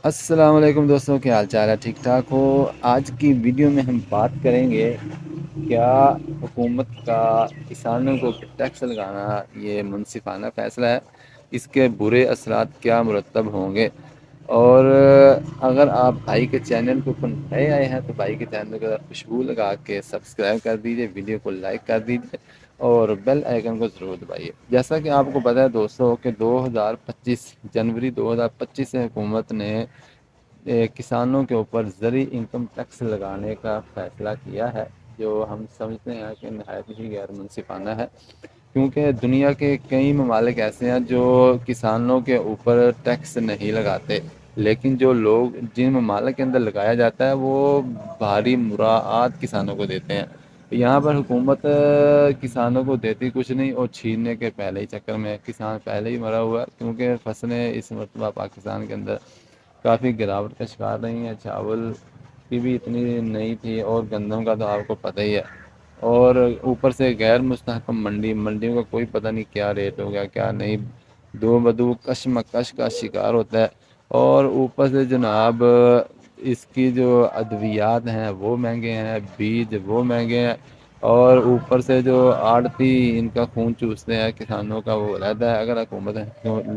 السلام علیکم دوستوں، کیا حال چال ہے؟ ٹھیک ٹھاک ہو؟ آج کی ویڈیو میں ہم بات کریں گے کیا حکومت کا کسانوں کو ٹیکس لگانا یہ منصفانہ فیصلہ ہے، اس کے برے اثرات کیا مرتب ہوں گے؟ اور اگر آپ بھائی کے چینل کو نئے آئے ہیں تو بھائی کے چینل کو خوشبو لگا کے سبسکرائب کر دیجیے، ویڈیو کو لائک کر دیجیے اور بیل آئیکن کو ضرور دبائیے۔ جیسا کہ آپ کو پتہ ہے دوستوں کہ 2025 جنوری 2025 سے حکومت نے کسانوں کے اوپر زرعی انکم ٹیکس لگانے کا فیصلہ کیا ہے، جو ہم سمجھتے ہیں کہ نہایت ہی غیر منصفانہ ہے، کیونکہ دنیا کے کئی ممالک ایسے ہیں جو کسانوں کے اوپر ٹیکس نہیں لگاتے، لیکن جو لوگ جن ممالک کے اندر لگایا جاتا ہے وہ بھاری مراعات کسانوں کو دیتے ہیں۔ یہاں پر حکومت کسانوں کو دیتی کچھ نہیں اور چھیننے کے پہلے ہی چکر میں کسان پہلے ہی مرا ہوا ہے، کیونکہ فصلیں اس مرتبہ پاکستان کے اندر کافی گراوٹ کا شکار رہی ہیں۔ چاول کی بھی اتنی نہیں تھی اور گندم کا تو آپ کو پتہ ہی ہے، اور اوپر سے غیر مستحکم منڈیوں کا کوئی پتہ نہیں کیا ریٹ ہو گیا کیا نہیں، دو بدو کشمکش کا شکار ہوتا ہے۔ اور اوپر سے جناب اس کی جو ادویات ہیں وہ مہنگے ہیں، بیج وہ مہنگے ہیں، اور اوپر سے جو آڑتی ان کا خون چوستے ہیں کسانوں کا وہ علیحدہ ہے۔ اگر حکومت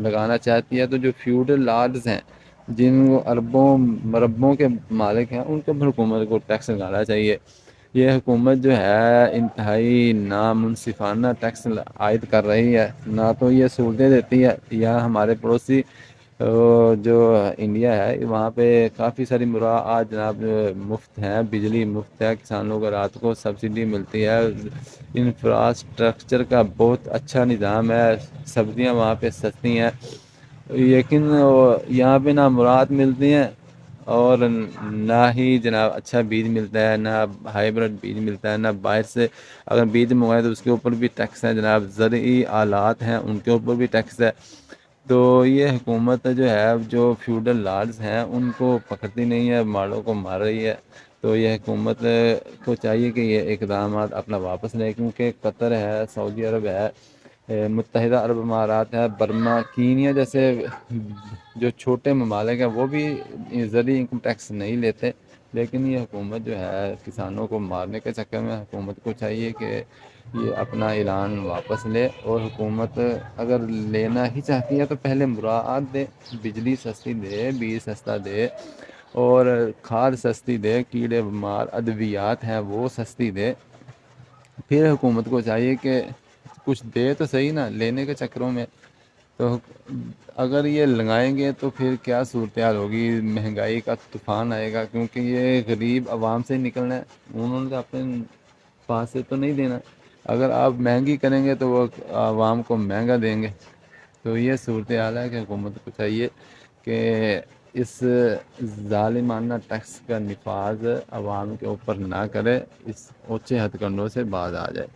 لگانا چاہتی ہے تو جو فیوڈل لارڈز ہیں، جن اربوں مربوں کے مالک ہیں، ان کو بھی حکومت کو ٹیکس لگانا چاہیے۔ یہ حکومت جو ہے انتہائی نامنصفانہ ٹیکس عائد کر رہی ہے، نہ تو یہ سہولتیں دیتی ہے۔ یہاں ہمارے پڑوسی جو انڈیا ہے وہاں پہ کافی ساری مراعات جناب مفت ہیں، بجلی مفت ہے، کسانوں کو رات کو سبسڈی ملتی ہے، انفراسٹرکچر کا بہت اچھا نظام ہے، سبزیاں وہاں پہ سستی ہیں، لیکن یہاں پہ نہ مراعات ملتی ہیں اور نہ ہی جناب اچھا بیج ملتا ہے، نہ ہائیبریڈ بیج ملتا ہے، نہ باہر سے اگر بیج منگوائے تو اس کے اوپر بھی ٹیکس ہے جناب، زرعی آلات ہیں ان کے اوپر بھی ٹیکس ہے۔ تو یہ حکومت جو ہے جو فیوڈل لارڈز ہیں ان کو پکڑتی نہیں ہے، ماڑوں کو مار رہی ہے۔ تو یہ حکومت کو چاہیے کہ یہ اقدامات اپنا واپس لیں، کیونکہ قطر ہے، سعودی عرب ہے، متحدہ عرب امارات ہے، برما، کینیا جیسے جو چھوٹے ممالک ہیں وہ بھی زرعی انکم ٹیکس نہیں لیتے، لیکن یہ حکومت جو ہے کسانوں کو مارنے کے چکر میں حکومت کو چاہیے کہ یہ اپنا اعلان واپس لے، اور حکومت اگر لینا ہی چاہتی ہے تو پہلے مراعات دے، بجلی سستی دے، بیج سستا دے اور کھاد سستی دے، کیڑے مار ادویات ہیں وہ سستی دے۔ پھر حکومت کو چاہیے کہ کچھ دے تو صحیح نا، لینے کے چکروں میں تو اگر یہ لگائیں گے تو پھر کیا صورتحال ہوگی، مہنگائی کا طوفان آئے گا، کیونکہ یہ غریب عوام سے نکلنا ہے، انہوں نے اپنے پاس سے تو نہیں دینا۔ اگر آپ مہنگی کریں گے تو وہ عوام کو مہنگا دیں گے۔ تو یہ صورتحال ہے کہ حکومت کو چاہیے کہ اس ظالمانہ ٹیکس کا نفاذ عوام کے اوپر نہ کرے، اس اونچے ہتھ کنڈوں سے باز آ جائے۔